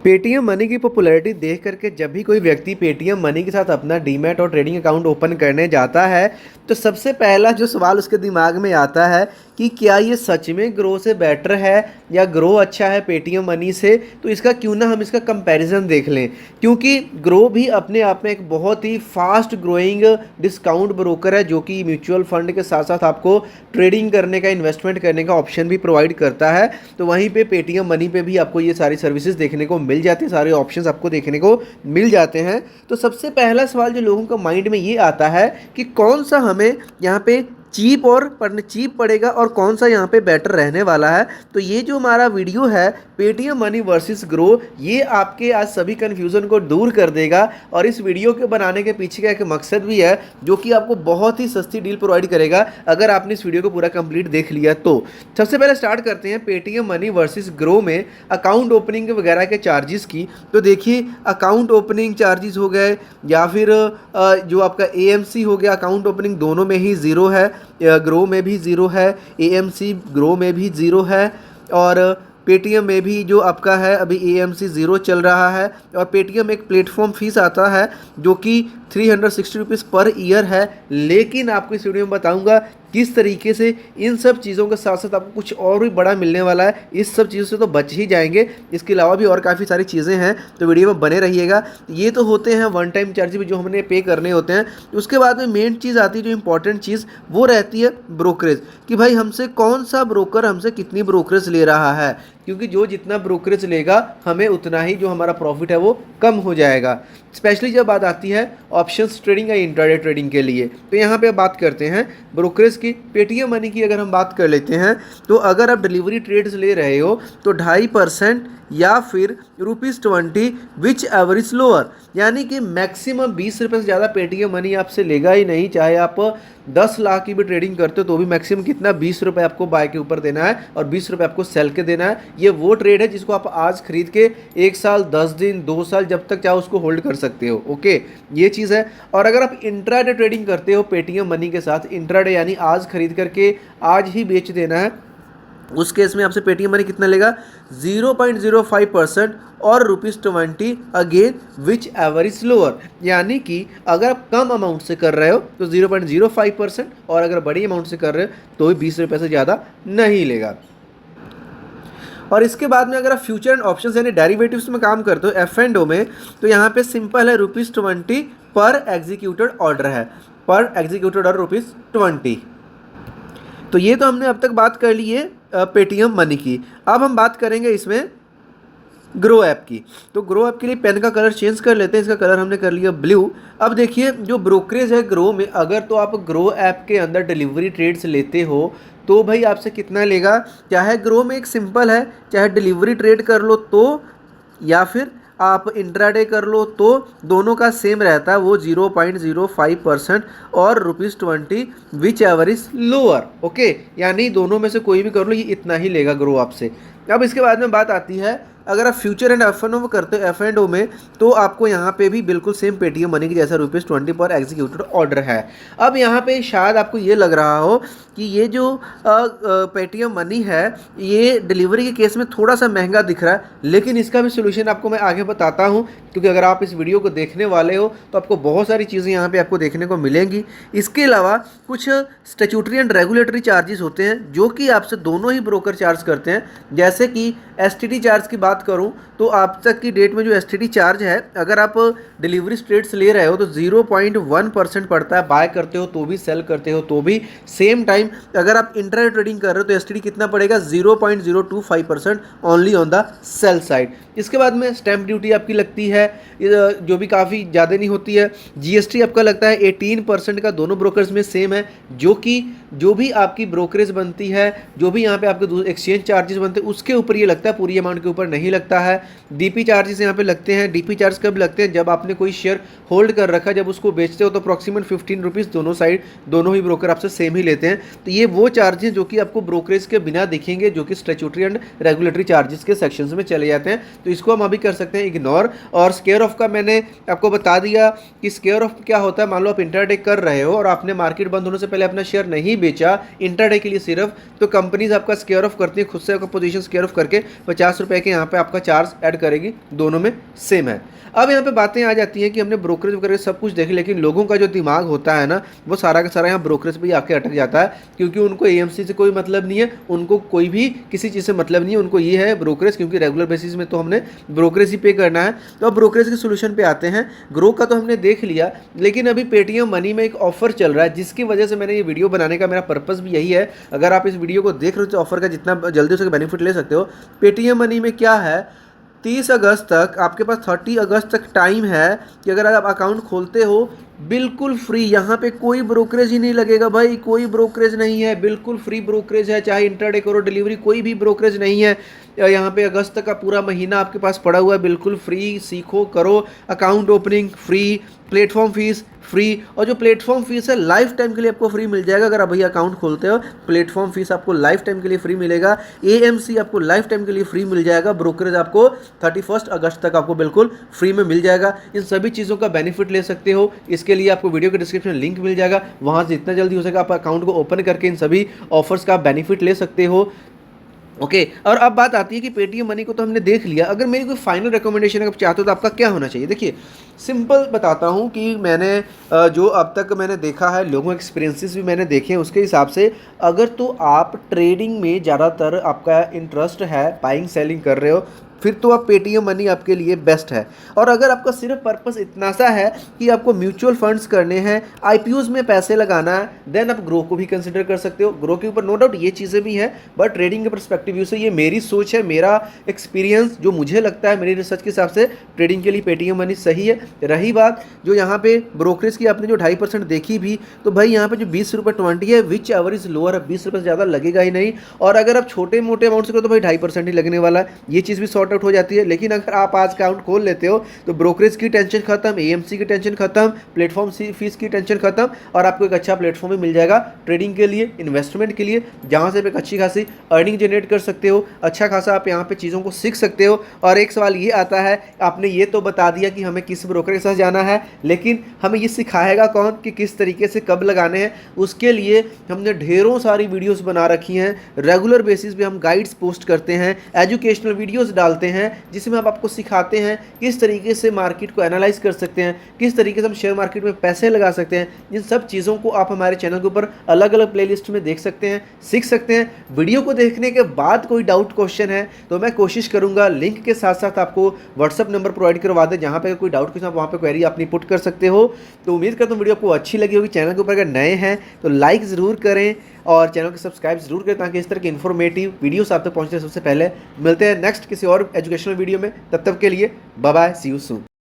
Paytm money की popularity देख करके जब भी कोई व्यक्ति पेटीएम मनी के साथ अपना डीमैट और ट्रेडिंग अकाउंट ओपन करने जाता है तो सबसे पहला जो सवाल उसके दिमाग में आता है कि क्या ये सच में ग्रो से बेटर है या ग्रो अच्छा है पेटीएम मनी से। तो इसका क्यों ना हम इसका कंपैरिजन देख लें, क्योंकि ग्रो भी अपने आप में एक बहुत ही फास्ट ग्रोइंग डिस्काउंट ब्रोकर है जो कि म्यूचुअल फंड के साथ साथ आपको ट्रेडिंग करने का, इन्वेस्टमेंट करने का ऑप्शन भी प्रोवाइड करता है। तो वहीं पे पेटीएम मनी पे भी आपको ये सारी सर्विसेज देखने को मिल जाती है, सारे ऑप्शंस आपको देखने को मिल जाते हैं। तो सबसे पहला सवाल जो लोगों का माइंड में ये आता है कि कौन सा हमें यहाँ पे चीप और चीप पड़ेगा और कौन सा यहाँ पे बेटर रहने वाला है। तो ये जो हमारा वीडियो है पेटीएम मनी वर्सेस ग्रो, ये आपके आज सभी कन्फ्यूज़न को दूर कर देगा। और इस वीडियो के बनाने के पीछे का एक मकसद भी है जो कि आपको बहुत ही सस्ती डील प्रोवाइड करेगा अगर आपने इस वीडियो को पूरा कंप्लीट देख लिया तो। सबसे पहले स्टार्ट करते हैं पेटीएम मनी वर्सेस ग्रो में अकाउंट ओपनिंग वगैरह के चार्जेस की। तो देखिए अकाउंट ओपनिंग चार्जेस हो गए या फिर जो आपका एएमसी हो गया, अकाउंट ओपनिंग दोनों में ही ज़ीरो है, ग्रो में भी ज़ीरो है, एएमसी ग्रो में भी ज़ीरो है और पेटीएम में भी जो आपका है अभी एएमसी ज़ीरो चल रहा है। और पेटीएम एक प्लेटफॉर्म फीस आता है जो कि 360 रुपीज़ पर ईयर है। लेकिन आपको इस वीडियो में बताऊंगा किस तरीके से इन सब चीज़ों के साथ साथ आपको कुछ और भी बड़ा मिलने वाला है। इस सब चीज़ों से तो बच ही जाएंगे, इसके अलावा भी और काफ़ी सारी चीज़ें हैं, तो वीडियो में बने रहिएगा। ये तो होते हैं वन टाइम चार्जेस जो हमने पे करने होते हैं। उसके बाद में मेन चीज़ आती है, जो इंपॉर्टेंट चीज़ वो रहती है ब्रोकरेज, कि भाई हमसे कौन सा ब्रोकर हमसे कितनी ब्रोकरेज ले रहा है, क्योंकि जो जितना ब्रोकरेज लेगा हमें उतना ही जो हमारा प्रॉफिट है वो कम हो जाएगा। स्पेशली जब बात आती है ऑप्शंस ट्रेडिंग या इंट्राडे ट्रेडिंग के लिए, तो यहाँ पे बात करते हैं ब्रोकरेज की। पेटीएम मनी की अगर हम बात कर लेते हैं तो अगर आप डिलीवरी ट्रेड्स ले रहे हो तो 2.5% या फिर ₹20 विच एवरेज लोअर, यानी कि मैक्सिमम 20 रुपये से ज़्यादा पेटीएम मनी आपसे लेगा ही नहीं। चाहे आप 10 लाख की भी ट्रेडिंग करते हो तो भी मैक्सिमम कितना 20 रुपये आपको बाय के ऊपर देना है और 20 रुपये आपको सेल के देना है। ये वो ट्रेड है जिसको आप आज खरीद के 1 साल, 10 दिन, 2 साल जब तक चाहो उसको होल्ड कर सकते हो। ओके, ये चीज़ है। और अगर आप इंट्राडे ट्रेडिंग करते हो पेटीएम मनी के साथ, इंट्राडे यानी आज खरीद करके आज ही बेच देना है, उस केस में आपसे पेटीएम मनी कितना लेगा 0.05% और ₹20 अगेन विच एवरेज लोअर, यानी कि अगर आप कम अमाउंट से कर रहे हो तो 0.05% और अगर बड़ी अमाउंट से कर रहे हो तो भी 20 रुपये से ज़्यादा नहीं लेगा। और इसके बाद में अगर आप फ्यूचर एंड ऑप्शंस यानी डेरिवेटिव्स में काम करते हो F&O में, तो यहाँ पे सिंपल है ₹20 पर एग्जीक्यूटेड ऑर्डर है, पर एग्जीक्यूटेड ऑर्डर ₹20। तो ये तो हमने अब तक बात कर ली है पेटीएम मनी की। अब हम बात करेंगे इसमें ग्रो ऐप की। तो ग्रो ऐप के लिए पेन का कलर चेंज कर लेते हैं, इसका कलर हमने कर लिया ब्लू। अब देखिए जो ब्रोकरेज है ग्रो में, अगर तो आप ग्रो ऐप के अंदर डिलीवरी ट्रेड्स लेते हो तो भाई आपसे कितना लेगा, चाहे ग्रो में एक सिंपल है, चाहे डिलीवरी ट्रेड कर लो तो या फिर आप इंट्राडे कर लो तो दोनों का सेम रहता है, वो 0.05% और ₹20 विच एवरेज लोअर। ओके, यानी दोनों में से कोई भी कर लो, ये इतना ही लेगा ग्रो आपसे। अब इसके बाद में बात आती है अगर आप फ्यूचर एंड F&O करते हो F&O में, तो आपको यहाँ पे भी बिल्कुल सेम पेटीएम मनी की जैसा ₹20 पर एग्जीक्यूटेड ऑर्डर है। अब यहाँ पे शायद आपको ये लग रहा हो कि ये जो पेटीएम मनी है ये डिलीवरी के केस में थोड़ा सा महंगा दिख रहा है, लेकिन इसका भी सोल्यूशन आपको मैं आगे बताता हूँ, क्योंकि अगर आप इस वीडियो को देखने वाले हो तो आपको बहुत सारी चीज़ें यहाँ पे आपको देखने को मिलेंगी। इसके अलावा कुछ स्टैट्यूटरी एंड रेगुलेटरी चार्जेस होते हैं जो कि आपसे दोनों ही ब्रोकर चार्ज करते हैं। जैसे कि एसटीडी चार्ज की बात करूं तो आप तक की डेट में जो एसटीडी चार्ज है, अगर आप डिलीवरी ट्रेड्स ले रहे हो तो 0.1% पड़ता है, बाय करते हो तो भी, सेल करते हो तो भी। सेम टाइम अगर आप इंट्राडे ट्रेडिंग कर रहे हो तो एसटीडी कितना पड़ेगा 0.025% only on the sell side. इसके बाद में स्टैंप ड्यूटी आपकी लगती है जो भी काफ़ी ज़्यादा नहीं होती है। जीएसटी आपका लगता है 18% का, दोनों ब्रोकर्स में सेम है, जो कि जो भी आपकी ब्रोकरेज बनती है, जो भी यहाँ पे आपके एक्सचेंज चार्जेस बनते हैं उसके ऊपर ये लगता है, पूरी अमाउंट के ऊपर नहीं लगता है। डीपी चार्जेस यहाँ पे लगते हैं। डीपी चार्ज कब लगते हैं, जब आपने कोई शेयर होल्ड कर रखा, जब उसको बेचते हो तो अप्रॉक्सीमेट 15 रुपीज़ दोनों साइड, दोनों ही ब्रोकर आपसे सेम ही लेते हैं। तो ये वो चार्जेस जो कि आपको ब्रोकरेज के बिना दिखेंगे, जो कि स्टैट्यूटरी एंड रेगुलेटरी चार्जेस के सेक्शंस में चले जाते हैं। तो इसको हम अभी कर सकते हैं इग्नोर। और स्क्वेयर ऑफ का मैंने आपको बता दिया कि स्क्वेयर ऑफ क्या होता है। मान लो आप इंटरडे कर रहे हो और आपने मार्केट बंद होने से पहले अपना शेयर नहीं बेचा इंटरडे के लिए सिर्फ, तो कंपनीज आपका स्क्वेयर ऑफ करती है खुद से, आपका पोजीशन स्क्वेयर ऑफ करके 50 रुपये के यहाँ पे आपका चार्ज ऐड करेगी, दोनों में सेम है। अब यहाँ पे बातें आ जाती हैं कि हमने ब्रोकरेज वगैरह सब कुछ देख, लेकिन लोगों का जो दिमाग होता है ना, वो सारा का सारा यहाँ ब्रोकरेज पे ही आके अटक जाता है, क्योंकि उनको एएमसी से कोई मतलब नहीं है, उनको कोई भी किसी चीज़ से मतलब नहीं है, उनको ये है ब्रोकरेज, क्योंकि रेगुलर बेसिस में तो हमने ब्रोकरेज ही पे करना है। तो अब ब्रोकरेज के सोल्यूशन पे आते हैं। ग्रो का तो हमने देख लिया, लेकिन अभी पेटीएम मनी में एक ऑफर चल रहा है, जिसकी वजह से मैंने ये वीडियो बनाने का मेरा पर्पस भी यही है। अगर आप इस वीडियो को देख रहे हो तो ऑफर का जितना जल्दी से बेनिफिट ले सकते हो। पेटीएम मनी में क्या है, 30 अगस्त तक आपके पास 30 अगस्त तक टाइम है कि अगर आप अकाउंट खोलते हो बिल्कुल फ्री, यहाँ पे कोई ब्रोकरेज ही नहीं लगेगा भाई, कोई ब्रोकरेज नहीं है, बिल्कुल फ्री ब्रोकरेज है, चाहे इंटरडे करो डिलीवरी, कोई भी ब्रोकरेज नहीं है। यहाँ पे अगस्त तक का पूरा महीना आपके पास पड़ा हुआ है, बिल्कुल फ्री, सीखो करो, account opening free, platform fees free, और जो प्लेटफॉर्म फीस है लाइफ टाइम के लिए आपको फ्री मिल जाएगा। अगर आप भैया अकाउंट खोलते हो, प्लेटफॉर्म फीस आपको लाइफ टाइम के लिए फ्री मिलेगा, एएमसी आपको लाइफ टाइम के लिए फ्री मिल जाएगा, ब्रोकरेज आपको 31 अगस्त तक आपको बिल्कुल फ्री में मिल जाएगा। इन सभी चीज़ों का बेनिफिट ले सकते हो। इसके लिए आपको वीडियो के डिस्क्रिप्शन लिंक मिल जाएगा, वहाँ से जितना जल्दी हो सके आप अकाउंट को ओपन करके इन सभी ऑफर्स का बेनिफिट ले सकते हो। ओके और अब बात आती है कि पेटीएम मनी को तो हमने देख लिया, अगर मेरी कोई फाइनल रिकमेंडेशन अगर चाहते हो तो आपका क्या होना चाहिए। देखिए सिंपल बताता हूँ कि मैंने जो अब तक मैंने देखा है, लोगों एक्सपीरियंसेस भी मैंने देखे हैं, उसके हिसाब से अगर तो आप ट्रेडिंग में ज़्यादातर आपका इंटरेस्ट है, बाइंग सेलिंग कर रहे हो, फिर तो आप पेटीएम मनी आपके लिए बेस्ट है। और अगर आपका सिर्फ पर्पस इतना सा है कि आपको म्यूचुअल फंड्स करने हैं, आईपीओज में पैसे लगाना है, देन आप ग्रो को भी कंसिडर कर सकते हो। ग्रो के ऊपर नो डाउट ये चीज़ें भी हैं, बट ट्रेडिंग के परस्पेक्टिव व्यू से ये मेरी सोच है, मेरा एक्सपीरियंस जो मुझे लगता है, मेरी रिसर्च के हिसाब से ट्रेडिंग के लिए पेटीएम मनी सही है। रही बात जो यहाँ पे ब्रोकरेज की आपने जो 2.5% देखी भी, तो भाई यहाँ पे जो 20 रुपये 20 है, विच एवर इज लोअर है, 20 रुपये से ज़्यादा लगेगा ही नहीं। और अगर आप छोटे मोटे अमाउंट से करो तो भाई 2.5% ही लगने वाला है, ये चीज़ भी सॉर्ट आउट हो जाती है। लेकिन अगर आप आज अकाउंट खोल लेते हो तो ब्रोकरेज की टेंशन खत्म, एएमसी की टेंशन खत्म, प्लेटफॉर्म फीस की टेंशन खत्म, और आपको एक अच्छा प्लेटफॉर्म भी मिल जाएगा ट्रेडिंग के लिए, इन्वेस्टमेंट के लिए, जहां से आप एक अच्छी खासी अर्निंग जनरेट कर सकते हो, अच्छा खासा आप यहाँ पे चीज़ों को सीख सकते हो। और एक सवाल ये आता है, आपने ये तो बता दिया कि हमें किस ब्रोकर के साथ जाना है, लेकिन हमें ये सिखाएगा कौन कि किस तरीके से कब लगाने हैं। उसके लिए हमने ढेरों सारी वीडियोस बना रखी हैं, रेगुलर बेसिस पे हम गाइड्स पोस्ट करते हैं, एजुकेशनल वीडियोस डालते हैं, जिसमें हम आपको सिखाते हैं किस तरीके से मार्केट को एनालाइज कर सकते हैं, किस तरीके से हम शेयर मार्केट में पैसे लगा सकते हैं। इन सब चीज़ों को आप हमारे चैनल के ऊपर अलग अलग प्लेलिस्ट में देख सकते हैं, सीख सकते हैं। वीडियो को देखने के बाद कोई डाउट क्वेश्चन है तो मैं कोशिश करूंगा लिंक के साथ साथ आपको व्हाट्सअप नंबर प्रोवाइड करवा दें, जहाँ पे कोई डाउट क्वेश्चन आप वहाँ पे क्वेरी अपनी पुट कर सकते हो। तो उम्मीद करता हूँ वीडियो आपको अच्छी लगी होगी। चैनल के ऊपर अगर नए हैं तो लाइक ज़रूर करें और चैनल को सब्सक्राइब जरूर करें, ताकि इस तरह की इन्फॉर्मेटिव वीडियोस आप तक पहुंचने सबसे पहले। मिलते हैं नेक्स्ट किसी और एजुकेशनल वीडियो में, तब तक के लिए bye bye, see you soon.